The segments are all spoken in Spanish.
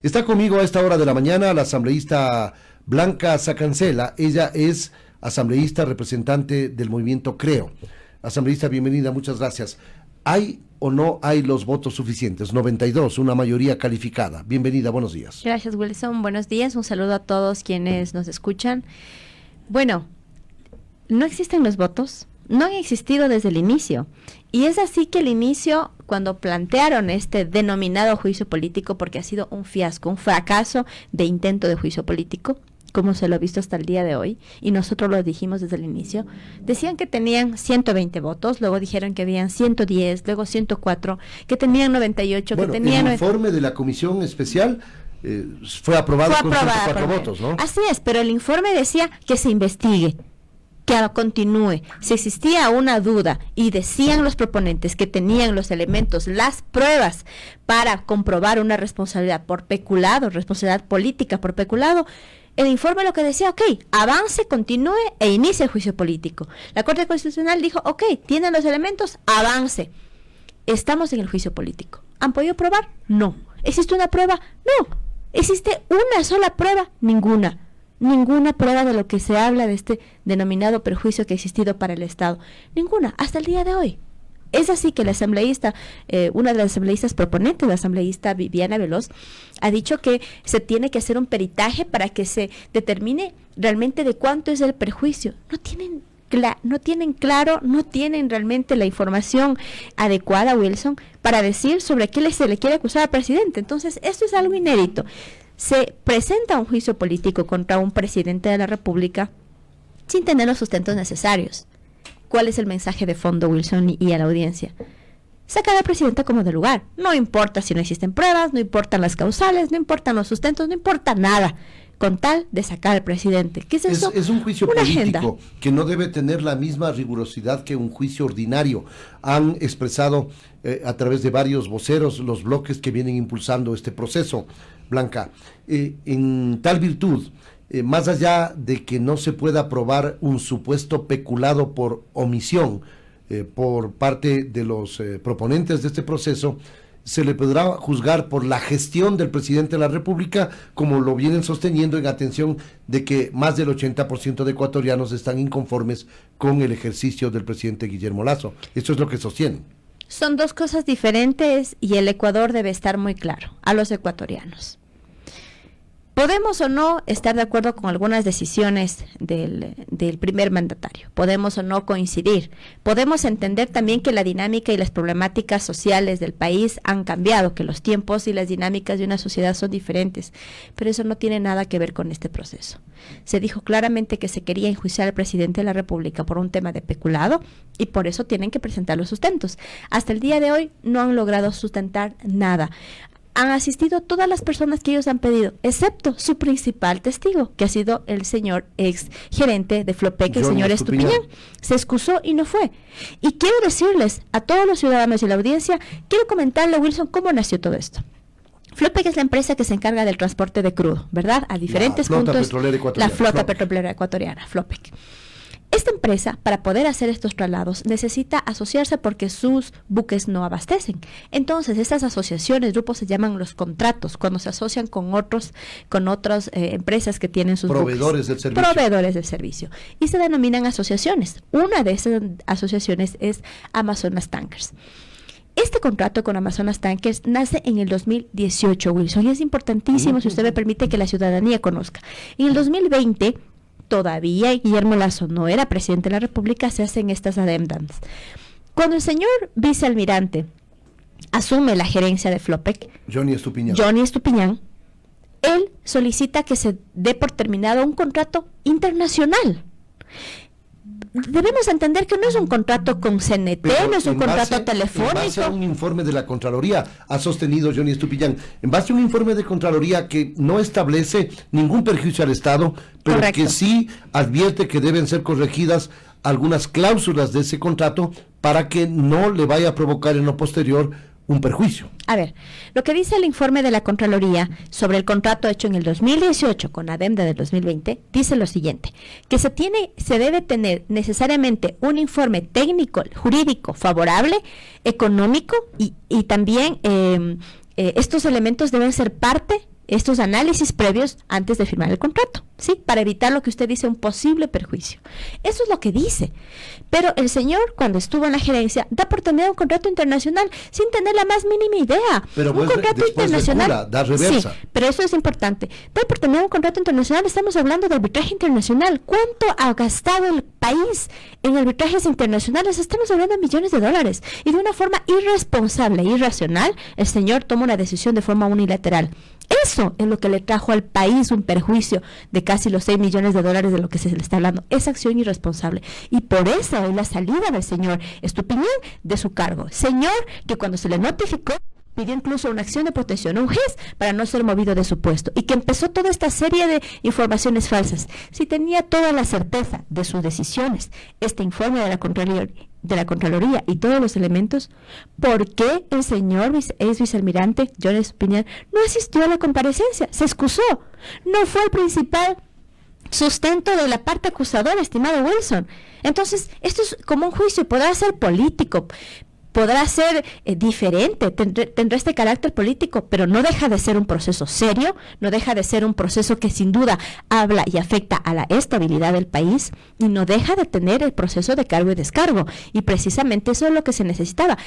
Está conmigo a esta hora de la mañana la asambleísta Blanca Sacancela. Ella es asambleísta representante del movimiento Creo. Asambleísta, bienvenida, muchas gracias. ¿Hay o no hay los votos suficientes? 92, una mayoría calificada. Bienvenida, buenos días. Gracias, Wilson. Buenos días. Un saludo a todos quienes nos escuchan. Bueno, no existen los votos, no han existido desde el inicio. Y es así que el inicio, cuando plantearon este denominado juicio político, porque ha sido un fiasco, un fracaso de intento de juicio político, como se lo ha visto hasta el día de hoy, y nosotros lo dijimos desde el inicio, decían que tenían 120 votos, luego dijeron que habían 110, luego 104, que tenían 98, bueno, que tenían... el informe de la comisión especial fue aprobado con 104 votos, ¿no? Así es, pero el informe decía que se investigue, que continúe. Si existía una duda y decían los proponentes que tenían los elementos, las pruebas para comprobar una responsabilidad por peculado, responsabilidad política por peculado, el informe lo que decía, ok, avance, continúe e inicie el juicio político. La Corte Constitucional dijo, ok, tienen los elementos, avance. Estamos en el juicio político. ¿Han podido probar? No. ¿Existe una prueba? No. ¿Existe una sola prueba? Ninguna prueba de lo que se habla de este denominado perjuicio que ha existido para el Estado. Ninguna, hasta el día de hoy. Es así que la asambleísta, una de las asambleístas proponentes, la asambleísta Viviana Veloz, ha dicho que se tiene que hacer un peritaje para que se determine realmente de cuánto es el perjuicio. No tienen claro, no tienen realmente la información adecuada, Wilson, para decir sobre qué se le quiere acusar al presidente. Entonces, esto es algo inédito. Se presenta un juicio político contra un presidente de la República sin tener los sustentos necesarios. ¿Cuál es el mensaje de fondo, Wilson, y a la audiencia? Sacar al presidente como de lugar. No importa si no existen pruebas, no importan las causales, no importan los sustentos, no importa nada, con tal de sacar al presidente. ¿Qué es eso? Es un juicio Una político agenda que no debe tener la misma rigurosidad que un juicio ordinario. Han expresado a través de varios voceros los bloques que vienen impulsando este proceso. Blanca, en tal virtud, más allá de que no se pueda probar un supuesto peculado por omisión por parte de los proponentes de este proceso, se le podrá juzgar por la gestión del presidente de la República, como lo vienen sosteniendo en atención de que más del 80% de ecuatorianos están inconformes con el ejercicio del presidente Guillermo Lasso. Esto es lo que sostienen. Son dos cosas diferentes y el Ecuador debe estar muy claro a los ecuatorianos. Podemos o no estar de acuerdo con algunas decisiones del primer mandatario, podemos o no coincidir, podemos entender también que la dinámica y las problemáticas sociales del país han cambiado, que los tiempos y las dinámicas de una sociedad son diferentes, pero eso no tiene nada que ver con este proceso. Se dijo claramente que se quería enjuiciar al presidente de la República por un tema de peculado y por eso tienen que presentar los sustentos. Hasta el día de hoy no han logrado sustentar nada. Han asistido todas las personas que ellos han pedido, excepto su principal testigo, que ha sido el señor ex gerente de Flopec, el señor Estupiñán. Se excusó y no fue. Y quiero decirles a todos los ciudadanos y la audiencia, quiero comentarle, Wilson, cómo nació todo esto. Flopec es la empresa que se encarga del transporte de crudo, ¿verdad? A diferentes puntos. La flota petrolera ecuatoriana, Flopec. Esta empresa, para poder hacer estos traslados, necesita asociarse porque sus buques no abastecen. Entonces, estas asociaciones, grupos se llaman los contratos, cuando se asocian con otras empresas que tienen sus proveedores buques. Del servicio. Proveedores del servicio. Y se denominan asociaciones. Una de esas asociaciones es Amazonas Tankers. Este contrato con Amazonas Tankers nace en el 2018, Wilson, y es importantísimo, si usted me permite, que la ciudadanía conozca. En el 2020... todavía Guillermo Lasso no era presidente de la República, se hacen estas adendas. Cuando el señor vicealmirante asume la gerencia de Flopec, Johnny Estupiñán, él solicita que se dé por terminado un contrato internacional. Debemos entender que no es un contrato con CNT, no es un contrato telefónico. En base a un informe de la Contraloría, ha sostenido Johnny Estupiñán, en base a un informe de Contraloría que no establece ningún perjuicio al Estado, pero correcto, que sí advierte que deben ser corregidas algunas cláusulas de ese contrato para que no le vaya a provocar en lo posterior un perjuicio. A ver, lo que dice el informe de la Contraloría sobre el contrato hecho en el 2018 con adenda del 2020, dice lo siguiente, que se debe tener necesariamente un informe técnico, jurídico, favorable, económico y también estos elementos deben ser parte estos análisis previos antes de firmar el contrato, ¿sí? Para evitar lo que usted dice, un posible perjuicio. Eso es lo que dice. Pero el señor, cuando estuvo en la gerencia, da por terminado un contrato internacional sin tener la más mínima idea. Pero un contrato internacional. Da reversa. Sí, pero eso es importante. Da por terminado un contrato internacional, estamos hablando de arbitraje internacional. ¿Cuánto ha gastado el país en arbitrajes internacionales? Estamos hablando de millones de dólares. Y de una forma irresponsable e irracional, el señor toma una decisión de forma unilateral. Eso es lo que le trajo al país un perjuicio de casi los 6 millones de dólares de lo que se le está hablando. Esa acción irresponsable. Y por eso es la salida del señor Estupiñán de su cargo. Señor que cuando se le notificó, pidió incluso una acción de protección, un GES, para no ser movido de su puesto. Y que empezó toda esta serie de informaciones falsas. Si tenía toda la certeza de sus decisiones, este informe de la Contraloría y todos los elementos, ¿por qué el señor ex vicealmirante John Estupiñán no asistió a la comparecencia? Se excusó. No fue el principal sustento de la parte acusadora, estimado Wilson. Entonces, esto es como un juicio, podrá ser político, podrá ser diferente, tendrá este carácter político, pero no deja de ser un proceso serio, no deja de ser un proceso que sin duda habla y afecta a la estabilidad del país, y no deja de tener el proceso de cargo y descargo, y precisamente eso es lo que se necesitaba,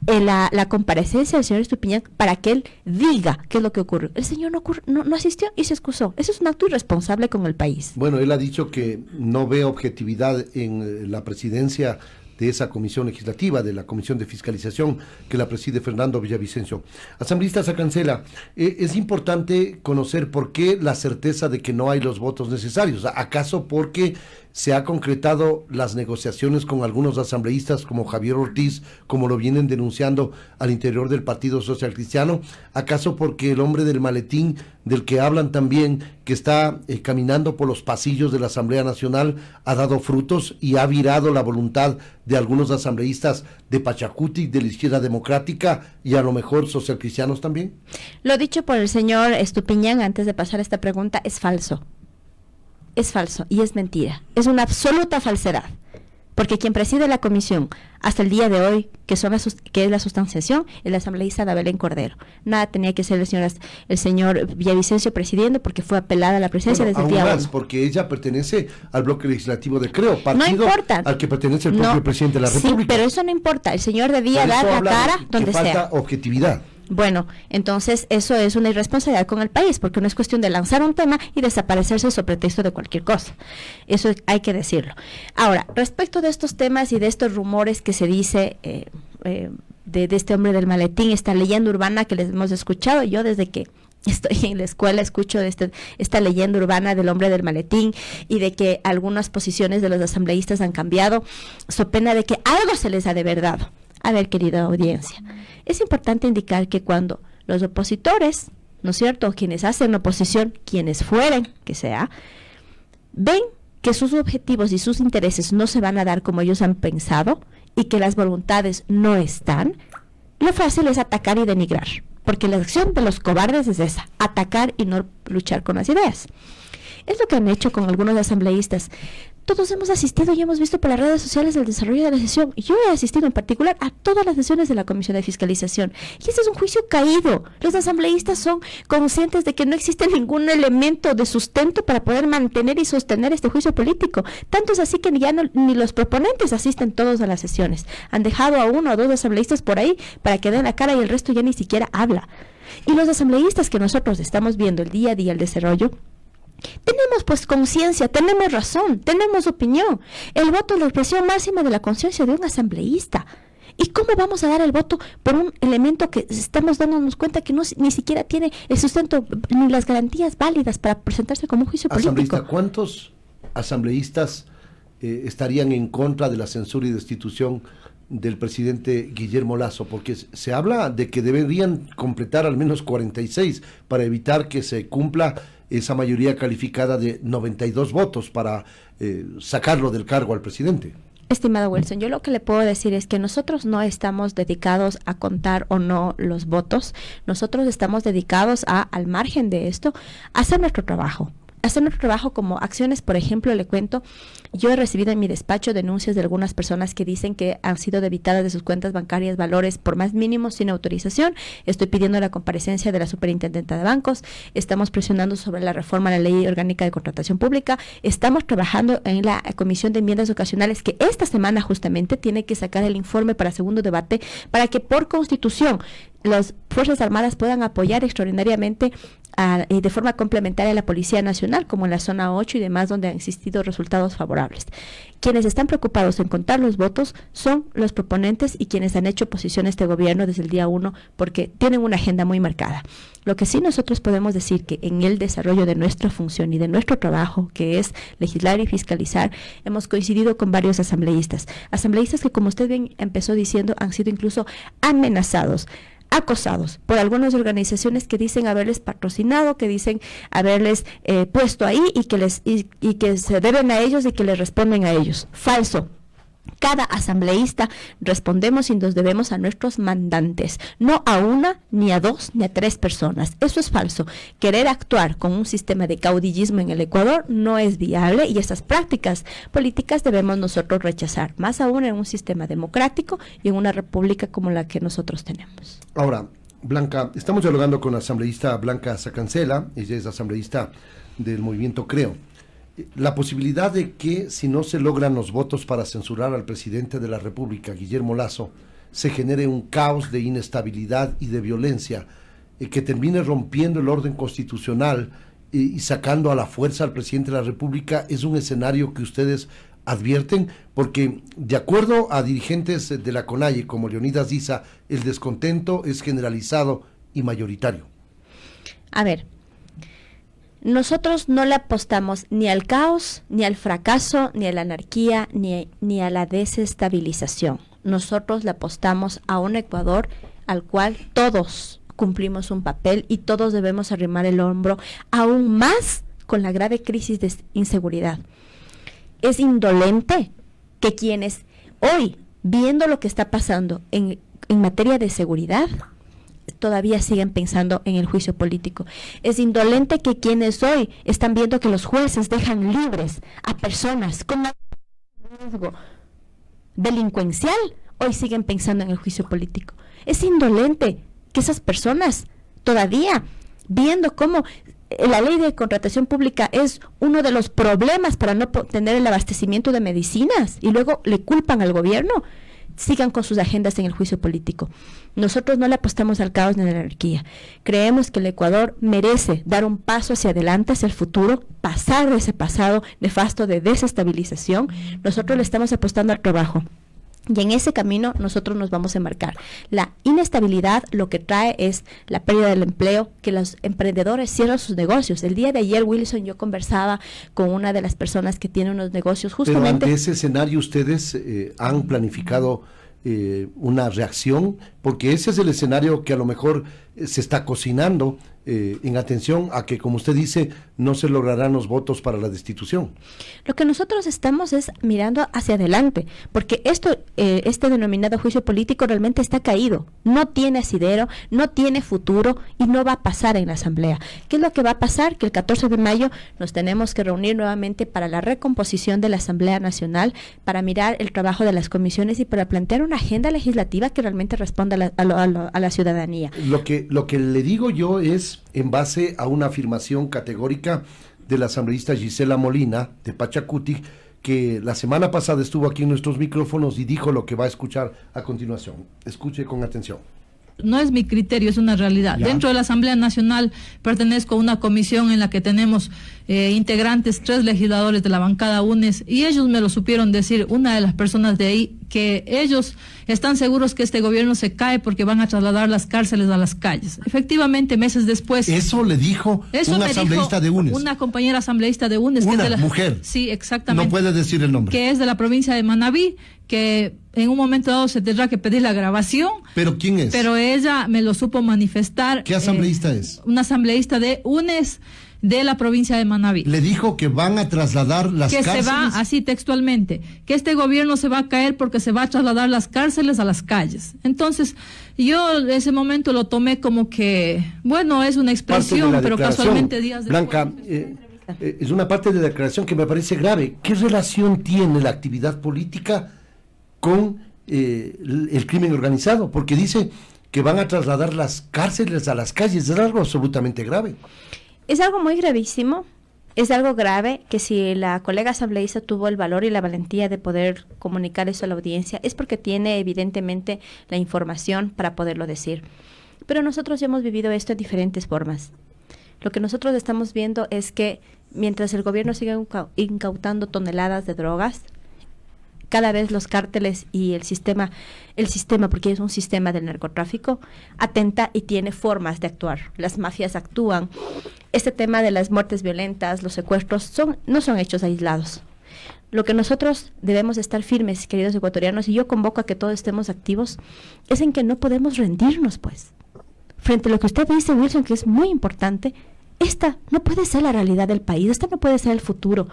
la comparecencia del señor Estupiñán para que él diga qué es lo que ocurrió. El señor no asistió y se excusó. Eso es un acto irresponsable con el país. Bueno, él ha dicho que no ve objetividad en la presidencia de esa comisión legislativa, de la comisión de fiscalización que la preside Fernando Villavicencio. Asambleísta Sacancela, es importante conocer por qué la certeza de que no hay los votos necesarios. ¿Acaso porque se ha concretado las negociaciones con algunos asambleístas como Javier Ortiz, como lo vienen denunciando al interior del Partido Social Cristiano? ¿Acaso porque el hombre del maletín, del que hablan también, que está caminando por los pasillos de la Asamblea Nacional, ha dado frutos y ha virado la voluntad de algunos asambleístas de Pachacuti, de la izquierda democrática y a lo mejor socialcristianos también? Lo dicho por el señor Estupiñán antes de pasar esta pregunta es falso. Es falso y es mentira. Es una absoluta falsedad. Porque quien preside la comisión hasta el día de hoy, que es la sustanciación, es la asambleísta Belén Cordero. Nada tenía que ser el señor Villavicencio presidiendo, porque fue apelada a la presidencia desde el día 1. Porque ella pertenece al bloque legislativo de Creo, partido no importa, al que pertenece el propio presidente de la República. Sí, pero eso no importa. El señor debía dar la cara donde sea. Falta objetividad. Bueno, entonces eso es una irresponsabilidad con el país, porque no es cuestión de lanzar un tema y desaparecerse sobre pretexto de cualquier cosa. Eso hay que decirlo. Ahora, respecto de estos temas y de estos rumores que se dice de este hombre del maletín, esta leyenda urbana que les hemos escuchado, yo desde que estoy en la escuela escucho de esta leyenda urbana del hombre del maletín y de que algunas posiciones de los asambleístas han cambiado, so pena de que algo se les ha de verdad. A ver, querida audiencia, es importante indicar que cuando los opositores, ¿no es cierto?, quienes hacen oposición, quienes fueren que sea, ven que sus objetivos y sus intereses no se van a dar como ellos han pensado y que las voluntades no están, lo fácil es atacar y denigrar, porque la acción de los cobardes es esa, atacar y no luchar con las ideas. Es lo que han hecho con algunos asambleístas. Todos hemos asistido y hemos visto por las redes sociales el desarrollo de la sesión. Yo he asistido en particular a todas las sesiones de la Comisión de Fiscalización. Y este es un juicio caído. Los asambleístas son conscientes de que no existe ningún elemento de sustento para poder mantener y sostener este juicio político. Tanto es así que ya ni los proponentes asisten todos a las sesiones. Han dejado a 1 o 2 asambleístas por ahí para que den la cara y el resto ya ni siquiera habla. Y los asambleístas que nosotros estamos viendo el día a día el desarrollo, tenemos pues conciencia, tenemos razón, tenemos opinión. El voto es la expresión máxima de la conciencia de un asambleísta. ¿Y cómo vamos a dar el voto por un elemento que estamos dándonos cuenta que ni siquiera tiene el sustento ni las garantías válidas para presentarse como un juicio político? ¿Cuántos asambleístas estarían en contra de la censura y destitución del presidente Guillermo Lasso? Porque se habla de que deberían completar al menos 46 para evitar que se cumpla esa mayoría calificada de 92 votos para sacarlo del cargo al presidente. Estimado Wilson, yo lo que le puedo decir es que nosotros no estamos dedicados a contar o no los votos. Nosotros estamos dedicados al margen de esto, a hacer nuestro trabajo. hacer nuestro trabajo como acciones. Por ejemplo, le cuento, yo he recibido en mi despacho denuncias de algunas personas que dicen que han sido debitadas de sus cuentas bancarias valores por más mínimos sin autorización. Estoy pidiendo la comparecencia de la superintendenta de bancos, estamos presionando sobre la reforma a la ley orgánica de contratación pública, estamos trabajando en la comisión de enmiendas ocasionales que esta semana justamente tiene que sacar el informe para segundo debate para que por constitución las Fuerzas Armadas puedan apoyar extraordinariamente de forma complementaria a la Policía Nacional, como en la zona 8 y demás, donde han existido resultados favorables. Quienes están preocupados en contar los votos son los proponentes y quienes han hecho oposición a este gobierno desde el día 1, porque tienen una agenda muy marcada. Lo que sí nosotros podemos decir que en el desarrollo de nuestra función y de nuestro trabajo, que es legislar y fiscalizar, hemos coincidido con varios asambleístas que, como usted bien empezó diciendo, han sido incluso amenazados, acosados por algunas organizaciones que dicen haberles patrocinado, que dicen haberles puesto ahí y que se deben a ellos y que les responden a ellos. Falso. Cada asambleísta respondemos y nos debemos a nuestros mandantes, no a una, ni a dos, ni a tres personas. Eso es falso. Querer actuar con un sistema de caudillismo en el Ecuador no es viable y esas prácticas políticas debemos nosotros rechazar, más aún en un sistema democrático y en una república como la que nosotros tenemos. Ahora, Blanca, estamos dialogando con la asambleísta Blanca Sacancela, ella es asambleísta del movimiento Creo. La posibilidad de que, si no se logran los votos para censurar al presidente de la República, Guillermo Lasso, se genere un caos de inestabilidad y de violencia que termine rompiendo el orden constitucional y sacando a la fuerza al presidente de la República, es un escenario que ustedes advierten, porque de acuerdo a dirigentes de la CONAIE como Leonidas Diza, el descontento es generalizado y mayoritario. A ver, nosotros no le apostamos ni al caos, ni al fracaso, ni a la anarquía, ni a la desestabilización. Nosotros le apostamos a un Ecuador al cual todos cumplimos un papel y todos debemos arrimar el hombro, aún más con la grave crisis de inseguridad. Es indolente que quienes hoy, viendo lo que está pasando en materia de seguridad, todavía siguen pensando en el juicio político. Es indolente que quienes hoy están viendo que los jueces dejan libres a personas con riesgo delincuencial, hoy siguen pensando en el juicio político. Es indolente que esas personas todavía, viendo cómo la ley de contratación pública es uno de los problemas para no tener el abastecimiento de medicinas y luego le culpan al gobierno, sigan con sus agendas en el juicio político. Nosotros no le apostamos al caos ni a la anarquía. Creemos que el Ecuador merece dar un paso hacia adelante, hacia el futuro, pasar de ese pasado nefasto de desestabilización. Nosotros le estamos apostando al trabajo. Y en ese camino nosotros nos vamos a embarcar. La inestabilidad lo que trae es la pérdida del empleo, que los emprendedores cierran sus negocios. El día de ayer, Wilson, yo conversaba con una de las personas que tiene unos negocios justamente. Pero ante ese escenario ustedes han planificado una reacción, porque ese es el escenario que a lo mejor se está cocinando en atención a que, como usted dice, no se lograrán los votos para la destitución. Lo que nosotros estamos es mirando hacia adelante, porque este denominado juicio político realmente está caído, no tiene asidero, no tiene futuro y no va a pasar en la Asamblea. ¿Qué es lo que va a pasar? Que el 14 de mayo nos tenemos que reunir nuevamente para la recomposición de la Asamblea Nacional, para mirar el trabajo de las comisiones y para plantear una agenda legislativa que realmente responda a la ciudadanía. Lo que le digo yo es en base a una afirmación categórica de la asambleísta Gisela Molina de Pachacuti, que la semana pasada estuvo aquí en nuestros micrófonos y dijo lo que va a escuchar a continuación. Escuche con atención. No es mi criterio, es una realidad. Ya. Dentro de la Asamblea Nacional pertenezco a una comisión en la que tenemos integrantes, 3 legisladores de la bancada UNES, y ellos me lo supieron decir, una de las personas de ahí, que ellos están seguros que este gobierno se cae porque van a trasladar las cárceles a las calles. Efectivamente, meses después... Eso le dijo una asambleísta de UNES. Una compañera asambleísta de UNES. Una que es de mujer. Sí, exactamente. No puede decir el nombre. Que es de la provincia de Manabí, que en un momento dado se tendrá que pedir la grabación. ¿Pero quién es? Pero ella me lo supo manifestar. ¿Qué asambleísta es? Una asambleísta de UNES de la provincia de Manabí. Le dijo que van a trasladar las cárceles. Que se va, así textualmente, que este gobierno se va a caer porque se va a trasladar las cárceles a las calles. Entonces, yo ese momento lo tomé como que, bueno, es una expresión, pero casualmente días después... Blanca, es una parte de la declaración que me parece grave. ¿Qué relación tiene la actividad política con el crimen organizado? Porque dice que van a trasladar las cárceles a las calles. Es algo absolutamente grave. Es algo muy gravísimo. Es algo grave que si la colega asambleísta tuvo el valor y la valentía de poder comunicar eso a la audiencia, es porque tiene evidentemente la información para poderlo decir. Pero nosotros ya hemos vivido esto en diferentes formas. Lo que nosotros estamos viendo es que mientras el gobierno sigue incautando toneladas de drogas, cada vez los cárteles y el sistema, porque es un sistema del narcotráfico, atenta y tiene formas de actuar. Las mafias actúan. Este tema de las muertes violentas, los secuestros, no son hechos aislados. Lo que nosotros debemos estar firmes, queridos ecuatorianos, y yo convoco a que todos estemos activos, es en que no podemos rendirnos, pues. Frente a lo que usted dice, Wilson, que es muy importante, esta no puede ser la realidad del país, esta no puede ser el futuro.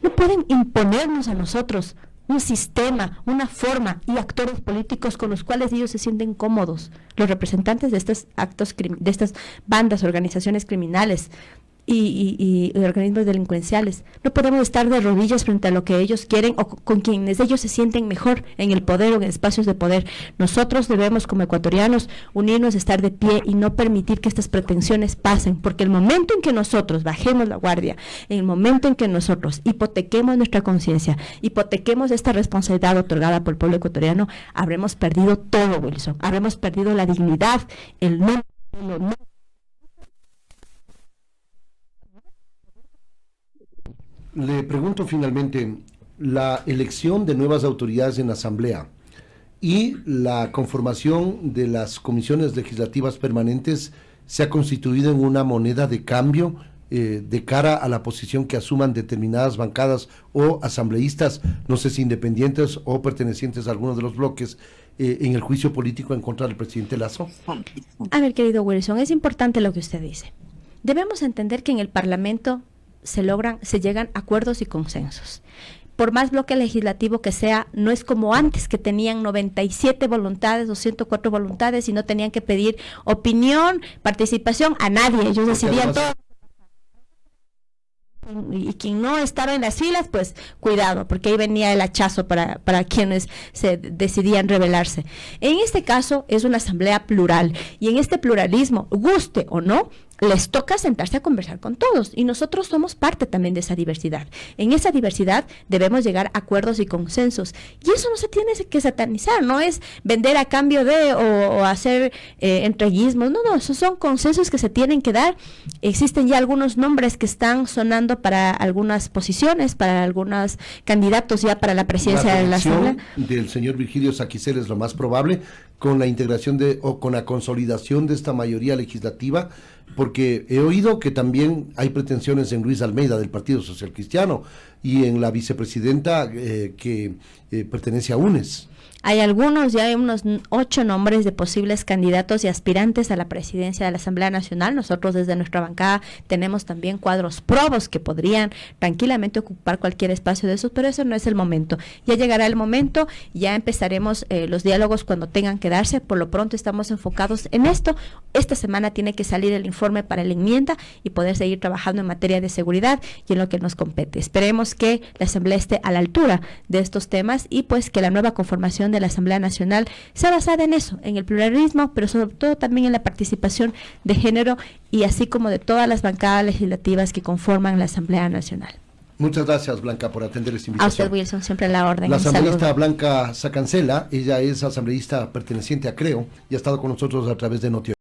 No pueden imponernos a nosotros un sistema, una forma y actores políticos con los cuales ellos se sienten cómodos, los representantes de estos actos, de estas bandas, organizaciones criminales y organismos delincuenciales. No podemos estar de rodillas frente a lo que ellos quieren o con quienes ellos se sienten mejor en el poder o en espacios de poder. Nosotros debemos, como ecuatorianos, unirnos, estar de pie y no permitir que estas pretensiones pasen, porque el momento en que nosotros bajemos la guardia, en el momento en que nosotros hipotequemos nuestra conciencia, hipotequemos esta responsabilidad otorgada por el pueblo ecuatoriano, habremos perdido todo, Wilson. Habremos perdido la dignidad, el honor. Le pregunto finalmente, la elección de nuevas autoridades en la Asamblea y la conformación de las comisiones legislativas permanentes se ha constituido en una moneda de cambio de cara a la posición que asuman determinadas bancadas o asambleístas, no sé si independientes o pertenecientes a algunos de los bloques, en el juicio político en contra del presidente Lasso. A ver, querido Wilson, es importante lo que usted dice. Debemos entender que en el Parlamento se llegan acuerdos y consensos. Por más bloque legislativo que sea, no es como antes que tenían 97 voluntades o 104 voluntades y no tenían que pedir opinión, participación a nadie, ellos decidían todo. Y quien no estaba en las filas, pues cuidado, porque ahí venía el hachazo para quienes se decidían rebelarse. En este caso es una asamblea plural y en este pluralismo, guste o no, les toca sentarse a conversar con todos y nosotros somos parte también de esa diversidad. En esa diversidad debemos llegar a acuerdos y consensos y eso no se tiene que satanizar, no es vender a cambio de o hacer entreguismos, no, esos son consensos que se tienen que dar. Existen ya algunos nombres que están sonando para algunas posiciones, para algunos candidatos ya para la presidencia de la Asamblea. Del señor Virgilio Saquicel es lo más probable, con la integración o con la consolidación de esta mayoría legislativa, porque he oído que también hay pretensiones en Luis Almeida del Partido Social Cristiano y en la vicepresidenta que pertenece a UNES. Hay algunos, ya hay unos 8 nombres de posibles candidatos y aspirantes a la presidencia de la Asamblea Nacional. Nosotros desde nuestra bancada tenemos también cuadros probos que podrían tranquilamente ocupar cualquier espacio de esos, pero eso no es el momento. Ya llegará el momento, ya empezaremos los diálogos cuando tengan que darse. Por lo pronto estamos enfocados en esto. Esta semana tiene que salir el informe para la enmienda y poder seguir trabajando en materia de seguridad y en lo que nos compete. Esperemos que la Asamblea esté a la altura de estos temas y pues que la nueva conformación de la Asamblea Nacional sea basada en eso, en el pluralismo, pero sobre todo también en la participación de género y así como de todas las bancadas legislativas que conforman la Asamblea Nacional. Muchas gracias, Blanca, por atender esta A invitación. usted, Wilson, siempre a la orden. La asambleísta Saludo. Blanca Sacancela, ella es asambleísta perteneciente a CREO y ha estado con nosotros a través de Noti.